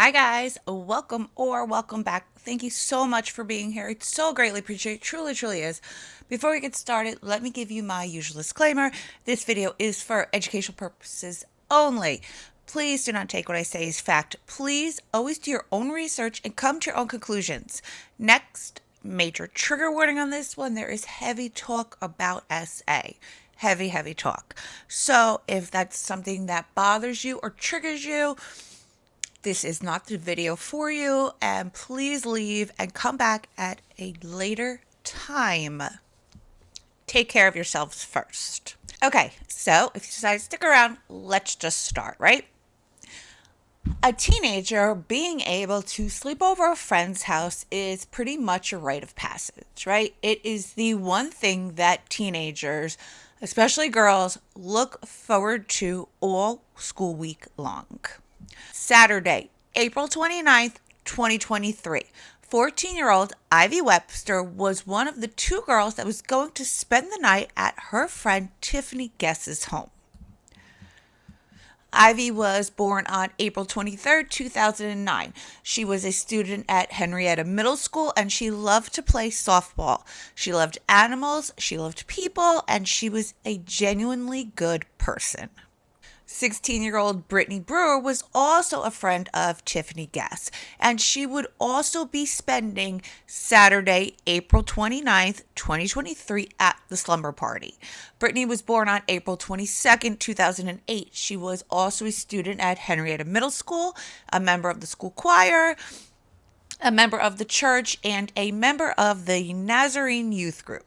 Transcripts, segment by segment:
Hi guys, welcome back. Thank you so much for being here. It's so greatly appreciated. Truly is. Before we get started, let me give you my usual disclaimer. This video is for educational purposes only. Please do not take what I say as fact. Please always do your own research and come to your own conclusions. Next, major trigger warning on this one. There is heavy talk about SA. Heavy talk. So if that's something that bothers you or triggers you, this is not the video for you, and please leave and come back at a later time. Take care of yourselves first. Okay, so if you decide to stick around, let's just start, right? A teenager being able to sleep over a friend's house is pretty much a rite of passage, right? It is the one thing that teenagers, especially girls, look forward to all school week long. Saturday, April 29th, 2023. 14-year-old Ivy Webster was one of the two girls that was going to spend the night at her friend Tiffany Guess's home. Ivy was born on April 23rd, 2009. She was a student at Henrietta Middle School, and she loved to play softball. She loved animals, she loved people, and she was a genuinely good person. 16-year-old Brittany Brewer was also a friend of Tiffany Guess, and she would also be spending Saturday, April 29th, 2023 at the Slumber party. Brittany was born on April 22nd, 2008. She was also a student at Henrietta Middle School, a member of the school choir, a member of the church, and a member of the Nazarene youth group.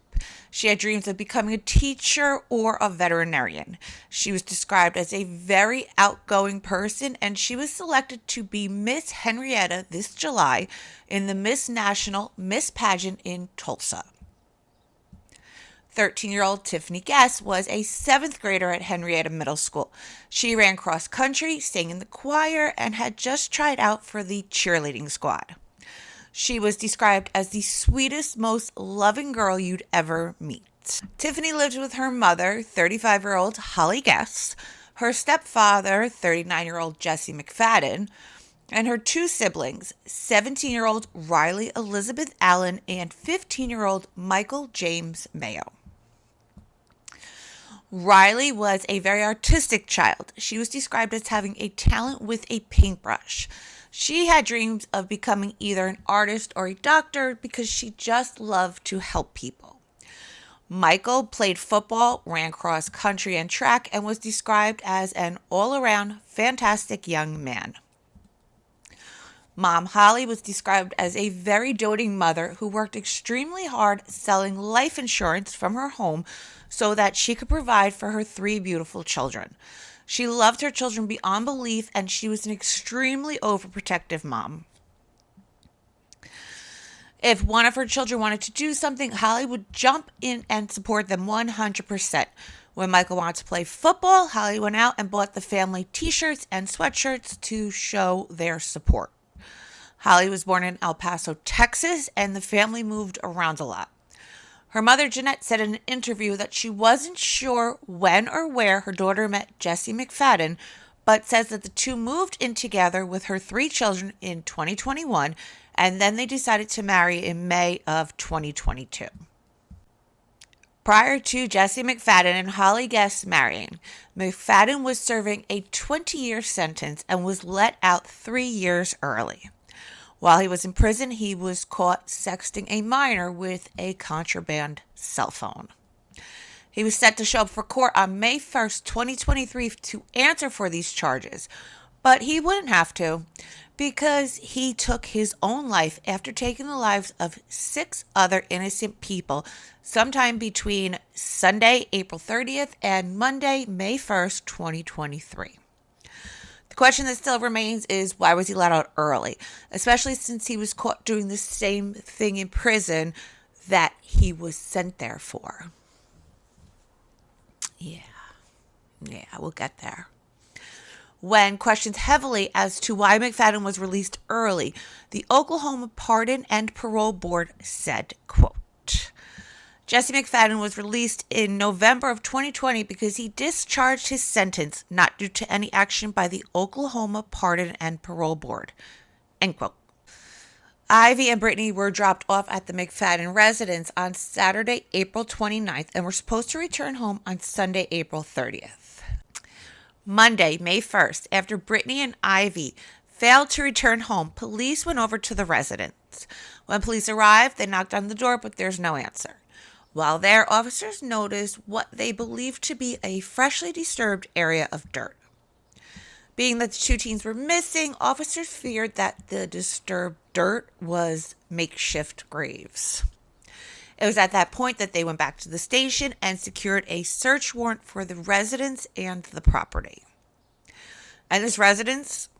She had dreams of becoming a teacher or a veterinarian. She was described as a very outgoing person, and she was selected to be Miss Henrietta this July in the Miss National Miss Pageant in Tulsa. 13-year-old Tiffany Guess was a 7th grader at Henrietta Middle School. She ran cross country, sang in the choir, and had just tried out for the cheerleading squad. She was described as the sweetest, most loving girl you'd ever meet. Tiffany lived with her mother, 35-year-old Holly Guess, her stepfather, 39-year-old Jesse McFadden, and her two siblings, 17-year-old Riley Elizabeth Allen and 15-year-old Michael James Mayo. Riley was a very artistic child. She was described as having a talent with a paintbrush. She had dreams of becoming either an artist or a doctor because she just loved to help people. Michael played football, ran cross country and track, and was described as an all-around fantastic young man. Mom Holly was described as a very doting mother who worked extremely hard selling life insurance from her home so that she could provide for her 3 beautiful children. She loved her children beyond belief, and she was an extremely overprotective mom. If one of her children wanted to do something, Holly would jump in and support them 100%. When Michael wanted to play football, Holly went out and bought the family t-shirts and sweatshirts to show their support. Holly was born in El Paso, Texas, and the family moved around a lot. Her mother, Jeanette, said in an interview that she wasn't sure when or where her daughter met Jesse McFadden, but says that the two moved in together with her 3 children in 2021, and then they decided to marry in May of 2022. Prior to Jesse McFadden and Holly Guess marrying, McFadden was serving a 20-year sentence and was let out 3 years early. While he was in prison, he was caught sexting a minor with a contraband cell phone. He was set to show up for court on May 1st, 2023 to answer for these charges, but he wouldn't have to because he took his own life after taking the lives of 6 other innocent people sometime between Sunday, April 30th and Monday, May 1st, 2023. The question that still remains is why was he let out early, especially since he was caught doing the same thing in prison that he was sent there for. Yeah, we'll get there. When questioned heavily as to why McFadden was released early, the Oklahoma Pardon and Parole Board said, quote, Jesse McFadden was released in November of 2020 because he discharged his sentence, not due to any action by the Oklahoma Pardon and Parole Board. End quote. Ivy and Brittany were dropped off at the McFadden residence on Saturday, April 29th, and were supposed to return home on Sunday, April 30th. Monday, May 1st, after Brittany and Ivy failed to return home, police went over to the residence. When police arrived, they knocked on the door, but there's no answer. While there, officers noticed what they believed to be a freshly disturbed area of dirt. Being that the two teens were missing, officers feared that the disturbed dirt was makeshift graves. It was at that point that they went back to the station and secured a search warrant for the residence and the property. And this residence,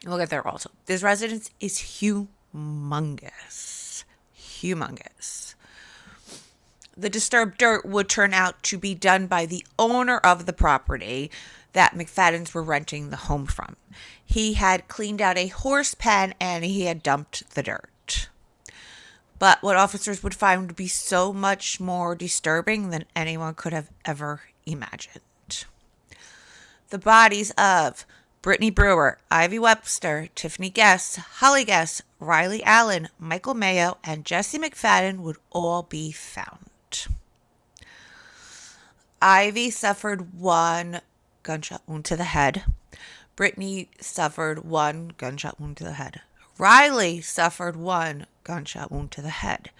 we'll get there also, this residence is humongous. Humongous. The disturbed dirt would turn out to be done by the owner of the property that McFaddens were renting the home from. He had cleaned out a horse pen and he had dumped the dirt. But what officers would find would be so much more disturbing than anyone could have ever imagined. The bodies of Brittany Brewer, Ivy Webster, Tiffany Guess, Holly Guess, Riley Allen, Michael Mayo, and Jesse McFadden would all be found. Ivy suffered one gunshot wound to the head. Brittany suffered one gunshot wound to the head. Riley suffered one gunshot wound to the head.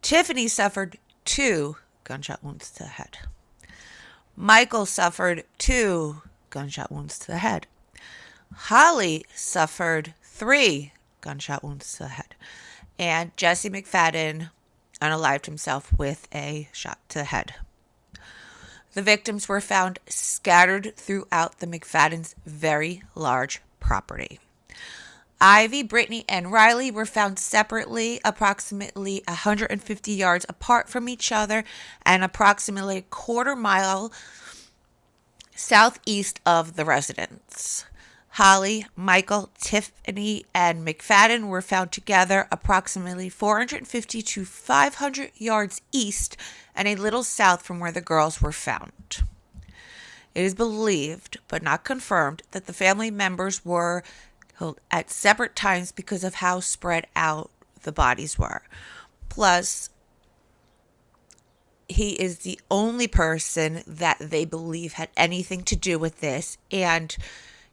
Tiffany suffered 2 gunshot wounds to the head. Michael suffered 2 gunshot wounds to the head. Holly suffered 3 gunshot wounds to the head. And Jesse McFadden unalived himself with a shot to the head. The victims were found scattered throughout the McFaddens' very large property. Ivy, Brittany, and Riley were found separately, approximately 150 yards apart from each other and approximately a quarter mile southeast of the residence. Holly, Michael, Tiffany, and McFadden were found together approximately 450 to 500 yards east and a little south from where the girls were found. It is believed, but not confirmed, that the family members were killed at separate times because of how spread out the bodies were. Plus, he is the only person that they believe had anything to do with this, and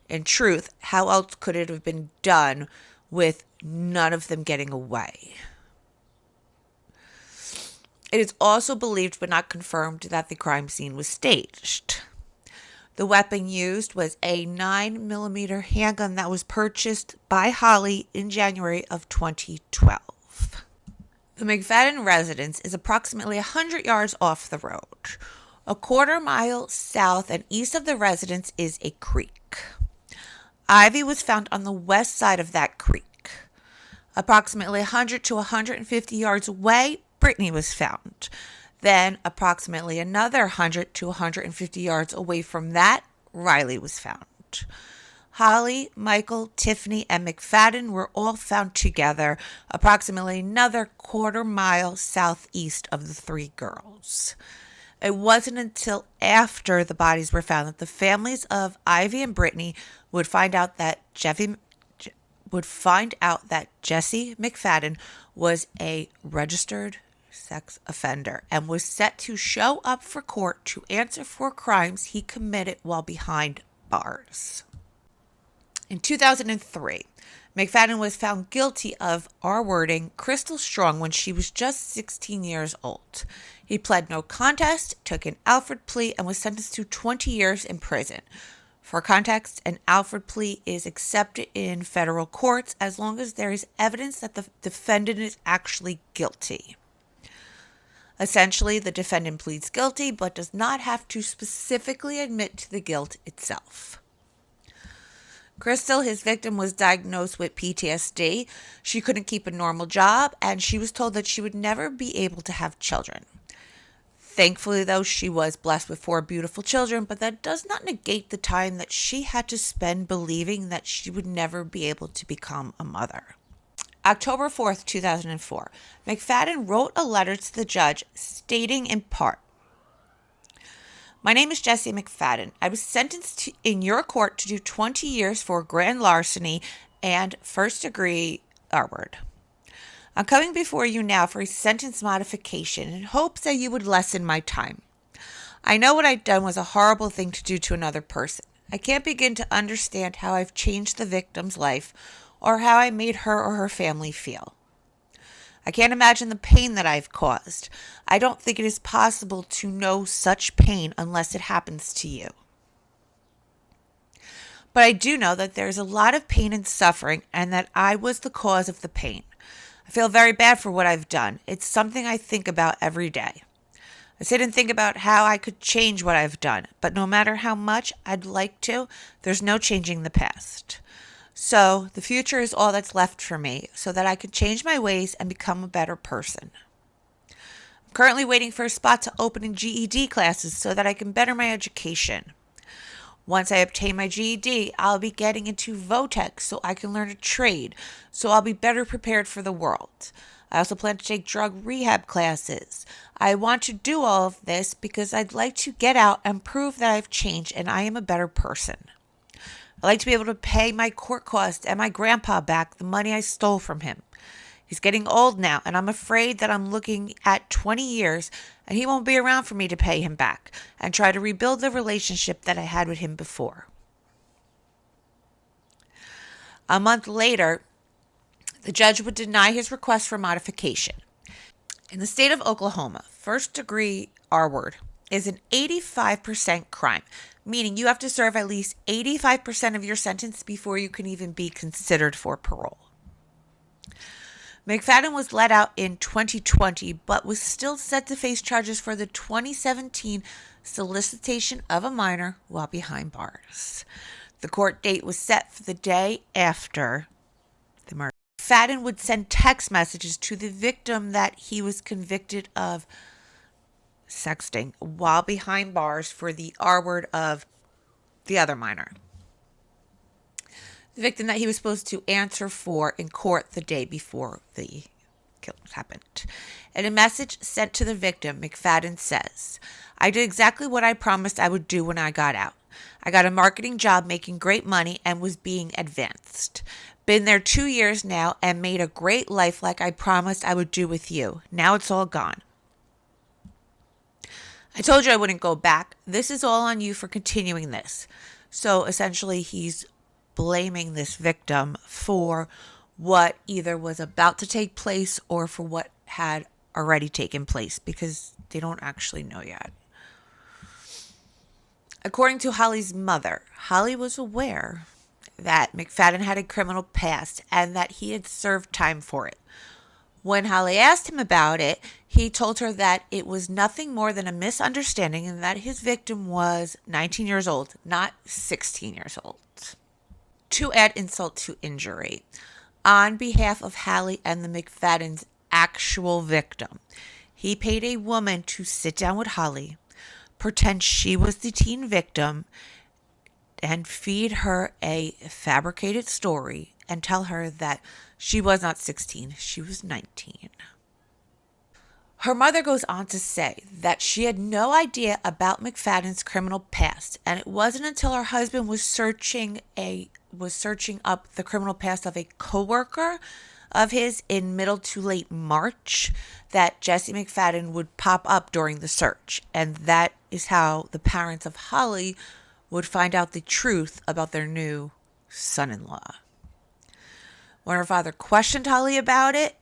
in truth, how else could it have been done with none of them getting away? It is also believed but not confirmed that the crime scene was staged. The weapon used was a 9mm handgun that was purchased by Holly in January of 2012. The McFadden residence is approximately 100 yards off the road. A quarter mile south and east of the residence is a creek. Ivy was found on the west side of that creek. Approximately 100 to 150 yards away, Brittany was found. Then, approximately another 100 to 150 yards away from that, Riley was found. Holly, Michael, Tiffany, and McFadden were all found together, approximately another quarter mile southeast of the 3 girls. It wasn't until after the bodies were found that the families of Ivy and Brittany would find out that Jesse McFadden was a registered sex offender and was set to show up for court to answer for crimes he committed while behind bars. In 2003, McFadden was found guilty of R-wording Crystal Strong when she was just 16 years old. He pled no contest, took an Alford plea, and was sentenced to 20 years in prison. For context, an Alford plea is accepted in federal courts as long as there is evidence that the defendant is actually guilty. Essentially, the defendant pleads guilty but does not have to specifically admit to the guilt itself. Crystal, his victim, was diagnosed with PTSD. She couldn't keep a normal job, and she was told that she would never be able to have children. Thankfully, though, she was blessed with 4 beautiful children, but that does not negate the time that she had to spend believing that she would never be able to become a mother. October 4th, 2004, McFadden wrote a letter to the judge stating in part, "My name is Jesse McFadden. I was sentenced in your court to do 20 years for grand larceny and first-degree R-word. I'm coming before you now for a sentence modification in hopes that you would lessen my time. I know what I've done was a horrible thing to do to another person. I can't begin to understand how I've changed the victim's life or how I made her or her family feel. I can't imagine the pain that I've caused. I don't think it is possible to know such pain unless it happens to you. But I do know that there's a lot of pain and suffering and that I was the cause of the pain. I feel very bad for what I've done. It's something I think about every day. I sit and think about how I could change what I've done, but no matter how much I'd like to, there's no changing the past. So the future is all that's left for me so that I can change my ways and become a better person. I'm currently waiting for a spot to open in GED classes so that I can better my education. Once I obtain my GED, I'll be getting into Votech so I can learn a trade, so I'll be better prepared for the world. I also plan to take drug rehab classes. I want to do all of this because I'd like to get out and prove that I've changed and I am a better person. I'd like to be able to pay my court costs and my grandpa back the money I stole from him. He's getting old now, and I'm afraid that I'm looking at 20 years and he won't be around for me to pay him back and try to rebuild the relationship that I had with him before. A month later, the judge would deny his request for modification. In the state of Oklahoma, first-degree R-word is an 85% crime, meaning you have to serve at least 85% of your sentence before you can even be considered for parole. McFadden was let out in 2020, but was still set to face charges for the 2017 solicitation of a minor while behind bars. The court date was set for the day after the murder. McFadden would send text messages to the victim that he was convicted of sexting while behind bars for the R-word of the other minor. The victim that he was supposed to answer for in court the day before the killing happened. In a message sent to the victim, McFadden says, "I did exactly what I promised I would do when I got out. I got a marketing job making great money and was being advanced. Been there 2 years now and made a great life like I promised I would do with you. Now it's all gone. I told you I wouldn't go back. This is all on you for continuing this." So essentially he's blaming this victim for what either was about to take place or for what had already taken place because they don't actually know yet. According to Holly's mother, Holly was aware that McFadden had a criminal past and that he had served time for it. When Holly asked him about it, he told her that it was nothing more than a misunderstanding and that his victim was 19 years old, not 16 years old. To add insult to injury, on behalf of Holly and the McFadden's actual victim, he paid a woman to sit down with Holly, pretend she was the teen victim, and feed her a fabricated story and tell her that she was not 16, she was 19. Her mother goes on to say that she had no idea about McFadden's criminal past, and it wasn't until her husband was searching up the criminal past of a coworker of his in middle to late March that Jesse McFadden would pop up during the search, and that is how the parents of Holly would find out the truth about their new son-in-law. When her father questioned Holly about it,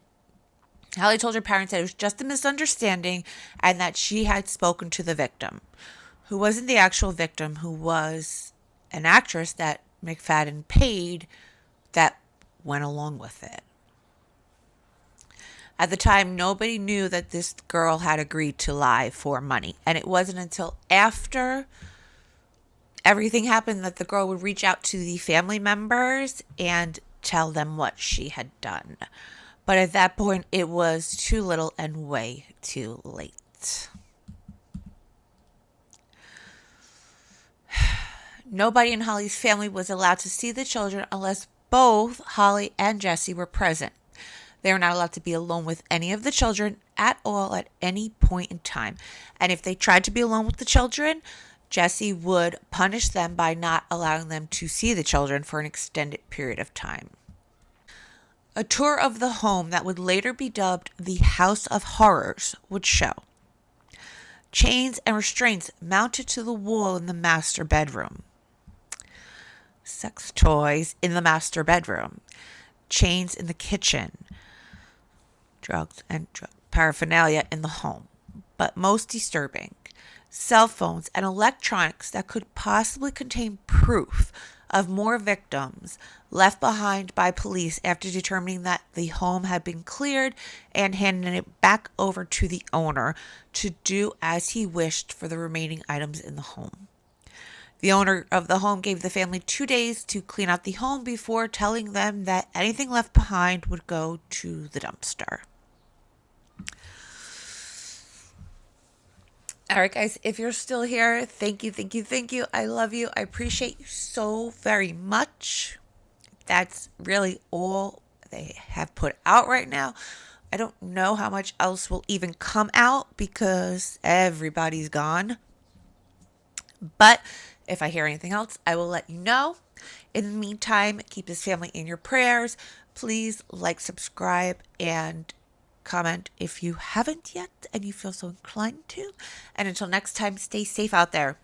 Holly told her parents that it was just a misunderstanding and that she had spoken to the victim, who wasn't the actual victim, who was an actress that McFadden paid that went along with it. At the time, nobody knew that this girl had agreed to lie for money, and it wasn't until after everything happened that the girl would reach out to the family members and tell them what she had done. But at that point, it was too little and way too late. Nobody in Holly's family was allowed to see the children unless both Holly and Jesse were present. They were not allowed to be alone with any of the children at all at any point in time. And if they tried to be alone with the children, Jesse would punish them by not allowing them to see the children for an extended period of time. A tour of the home that would later be dubbed the House of Horrors would show. Chains and restraints mounted to the wall in the master bedroom. Sex toys in the master bedroom. Chains in the kitchen. Drugs and drug paraphernalia in the home. But most disturbing, cell phones and electronics that could possibly contain proof of more victims left behind by police after determining that the home had been cleared and handing it back over to the owner to do as he wished for the remaining items in the home. The owner of the home gave the family 2 days to clean out the home before telling them that anything left behind would go to the dumpster. All right, guys, if you're still here, thank you, thank you, thank you. I love you. I appreciate you so very much. That's really all they have put out right now. I don't know how much else will even come out because everybody's gone. But if I hear anything else, I will let you know. In the meantime, keep this family in your prayers. Please like, subscribe, and comment if you haven't yet and you feel so inclined to. And until next time, stay safe out there.